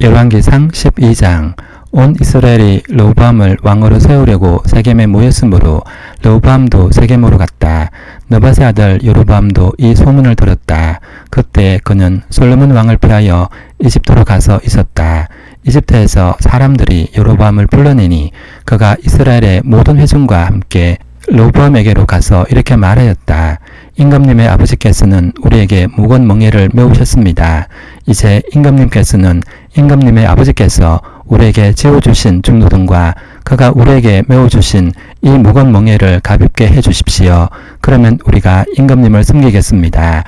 열왕기상 12장. 온 이스라엘이 르호보암을 왕으로 세우려고 세겜에 모였으므로 르호보암도 세겜으로 갔다. 느밧의 아들 여로보암도 이 소문을 들었다. 그때 그는 솔로몬 왕을 피하여 이집트로 가서 있었다. 이집트에서 사람들이 여로보암을 불러내니 그가 이스라엘의 모든 회중과 함께 르호보암에게로 가서 이렇게 말하였다. 임금님의 아버지께서는 우리에게 무거운 멍에를 메우셨습니다. 이제 임금님께서는 임금님의 아버지께서 우리에게 지어주신 중노동과 그가 우리에게 메워주신 이 무거운 멍에를 가볍게 해주십시오. 그러면 우리가 임금님을 섬기겠습니다.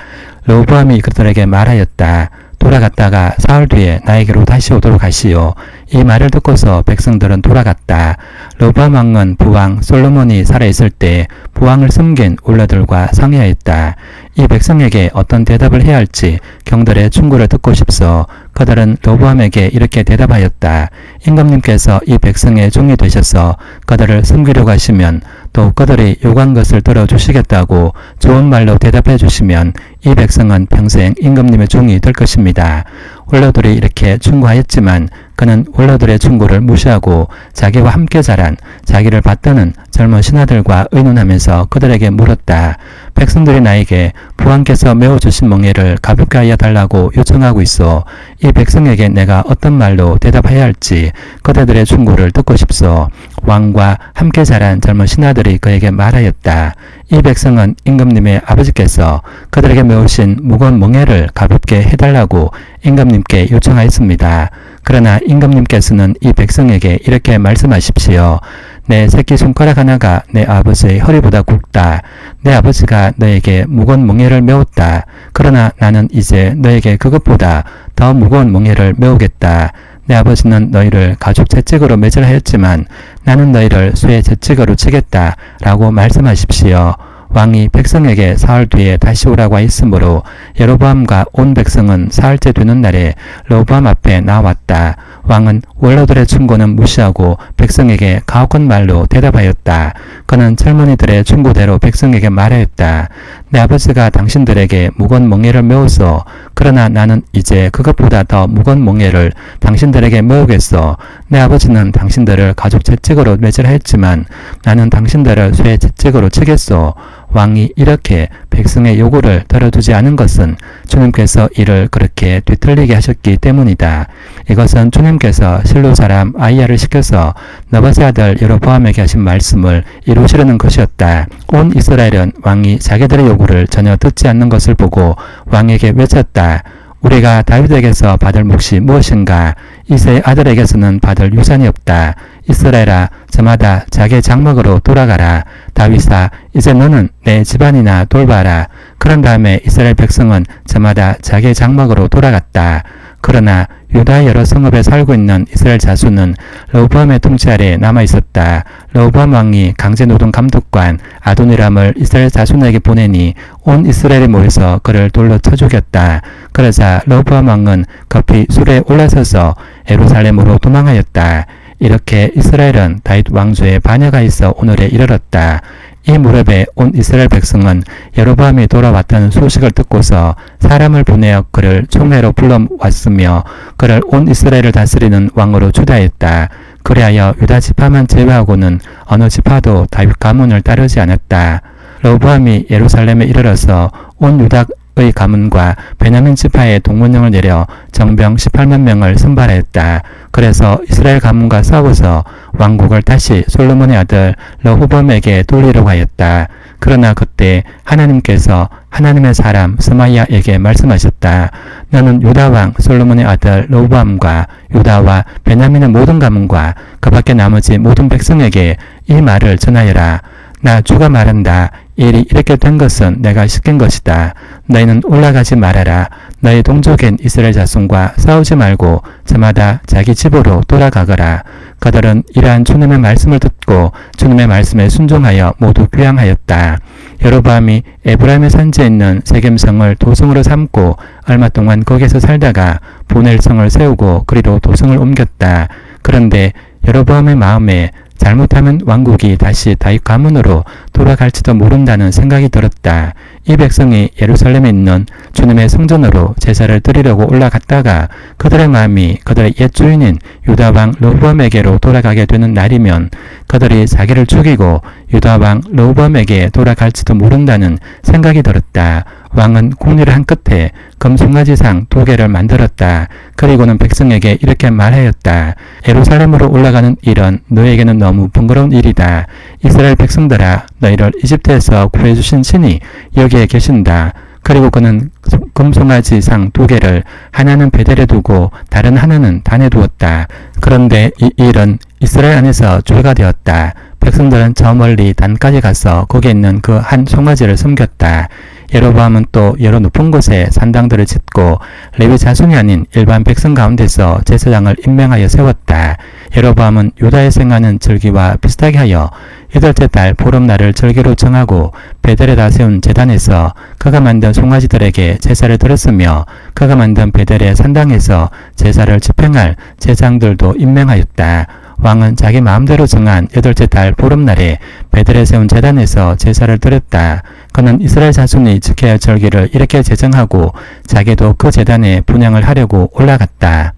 르호보암이 그들에게 말하였다. 돌아갔다가 사흘 뒤에 나에게로 다시 오도록 하시오. 이 말을 듣고서 백성들은 돌아갔다. 르호보암 왕은 부왕 솔로몬이 살아있을 때 부왕을 섬긴 울라들과 상의하였다. 이 백성에게 어떤 대답을 해야 할지 경들의 충고를 듣고 싶소. 그들은 르호보암에게 이렇게 대답하였다. 임금님께서 이 백성의 종이 되셔서 그들을 섬기려고 하시면 또 그들이 요구한 것을 들어주시겠다고 좋은 말로 대답해 주시면 이 백성은 평생 임금님의 종이 될 것입니다. 원로들이 이렇게 충고하였지만 그는 원로들의 충고를 무시하고 자기와 함께 자란 자기를 받드는 젊은 신하들과 의논하면서 그들에게 물었다. 백성들이 나에게 부왕께서 메워주신 멍에를 가볍게 하여 달라고 요청하고 있어. 이 백성에게 내가 어떤 말로 대답해야 할지 그들의 충고를 듣고 싶소. 왕과 함께 자란 젊은 신하들이 그에게 말하였다. 이 백성은 임금님의 아버지께서 그들에게 메우신 무거운 멍에를 가볍게 해달라고 임금님께 요청하였습니다. 그러나 임금님께서는 이 백성에게 이렇게 말씀하십시오. 내 새끼손가락 하나가 내 아버지의 허리보다 굵다. 내 아버지가 너에게 무거운 멍에를 메웠다. 그러나 나는 이제 너에게 그것보다 더 무거운 멍에를 메우겠다. 내 아버지는 너희를 가죽 채찍으로 매질하였지만 나는 너희를 쇠 채찍으로 치겠다. 라고 말씀하십시오. 왕이 백성에게 사흘 뒤에 다시 오라고 하였으므로 여로보암과 온 백성은 사흘째 되는 날에 르호보암 앞에 나왔다. 왕은 원로들의 충고는 무시하고 백성에게 가혹한 말로 대답하였다. 그는 젊은이들의 충고대로 백성에게 말하였다. 내 아버지가 당신들에게 무거운 멍에를 메웠소. 그러나 나는 이제 그것보다 더 무거운 멍에를 당신들에게 메우겠소. 내 아버지는 당신들을 가죽 채찍으로 매질하였지만 나는 당신들을 쇠 채찍으로 치겠소. 왕이 이렇게 백성의 요구를 들어주지 않은 것은 주님께서 이를 그렇게 뒤틀리게 하셨기 때문이다. 이것은 주님께서 실로 사람 아이야를 시켜서 느밧의 아들 여로보암에게 하신 말씀을 이루시려는 것이었다. 온 이스라엘은 왕이 자기들의 요구를 전혀 듣지 않는 것을 보고 왕에게 외쳤다. 우리가 다윗에게서 받을 몫이 무엇인가? 이새의 아들에게서는 받을 유산이 없다. 이스라엘아, 저마다 자기의 장막으로 돌아가라. 다윗아, 이제 너는 내 집안이나 돌봐라. 그런 다음에 이스라엘 백성은 저마다 자기의 장막으로 돌아갔다. 그러나 유다의 여러 성읍에 살고 있는 이스라엘 자손은 르호보암의 통치 아래 남아있었다. 르호보암 왕이 강제노동 감독관 아도니람을 이스라엘 자손에게 보내니 온 이스라엘이 모여서 그를 돌로 쳐 죽였다. 그러자 르호보암 왕은 급히 수레에 올라서서 예루살렘으로 도망하였다. 이렇게 이스라엘은 다윗 왕조의 반야가 있어 오늘에 이르렀다. 이 무렵에 온 이스라엘 백성은 여로보암이 돌아왔다는 소식을 듣고서 사람을 보내어 그를 총회로 불러왔으며 그를 온 이스라엘을 다스리는 왕으로 추대하였다. 그리하여 유다 지파만 제외하고는 어느 지파도 다윗 가문을 따르지 않았다. 르호보암이 예루살렘에 이르러서 온 유다의 가문과 베냐민 지파의 동문령을 내려 정병 18만 명을 선발하였다. 그래서 이스라엘 가문과 싸워서 왕국을 다시 솔로몬의 아들 르호보암에게 돌리려고 하였다. 그러나 그때 하나님께서 하나님의 사람 스마야에게 말씀하셨다. 너는 유다 왕 솔로몬의 아들 르호보암과 유다와 베냐민의 모든 가문과 그 밖에 나머지 모든 백성에게 이 말을 전하여라. 나 주가 말한다. 일이 이렇게 된 것은 내가 시킨 것이다. 너희는 올라가지 말아라. 너희 동족인 이스라엘 자손과 싸우지 말고 저마다 자기 집으로 돌아가거라. 그들은 이러한 주님의 말씀을 듣고 주님의 말씀에 순종하여 모두 귀향하였다. 여로보암이 에브라임의 산지에 있는 세겜성을 도성으로 삼고 얼마 동안 거기에서 살다가 보넬성을 세우고 그리로 도성을 옮겼다. 그런데 여로보암의 마음에 잘못하면 왕국이 다시 다윗 가문으로 돌아갈지도 모른다는 생각이 들었다. 이 백성이 예루살렘에 있는 주님의 성전으로 제사를 드리려고 올라갔다가 그들의 마음이 그들의 옛 주인인 유다왕 르호보암에게로 돌아가게 되는 날이면 그들이 자기를 죽이고 유다왕 르호보암에게 돌아갈지도 모른다는 생각이 들었다. 왕은 궁리를 한 끝에 금송아지상 2개를 만들었다. 그리고는 백성에게 이렇게 말하였다. 예루살렘으로 올라가는 일은 너에게는 너무 번거로운 일이다. 이스라엘 백성들아, 너희를 이집트에서 구해주신 신이 여기에 계신다. 그리고 그는 금송아지상 2개를 하나는 베델에 두고 다른 하나는 단에 두었다. 그런데 이 일은 이스라엘 안에서 죄가 되었다. 백성들은 저 멀리 단까지 가서 거기에 있는 그 한 송아지를 섬겼다. 여로보암은 또 여러 높은 곳에 산당들을 짓고 레위 자손이 아닌 일반 백성 가운데서 제사장을 임명하여 세웠다. 여로보암은 유다에 생하는 절기와 비슷하게 하여 8째 달 보름날을 절기로 정하고 베델에다 세운 제단에서 그가 만든 송아지들에게 제사를 드렸으며 그가 만든 베델의 산당에서 제사를 집행할 제사장들도 임명하였다. 왕은 자기 마음대로 정한 8째 달 보름날에 베델에 세운 제단에서 제사를 드렸다. 그는 이스라엘 자손이 지켜야 할 절기를 이렇게 제정하고 자기도 그 제단에 분향을 하려고 올라갔다.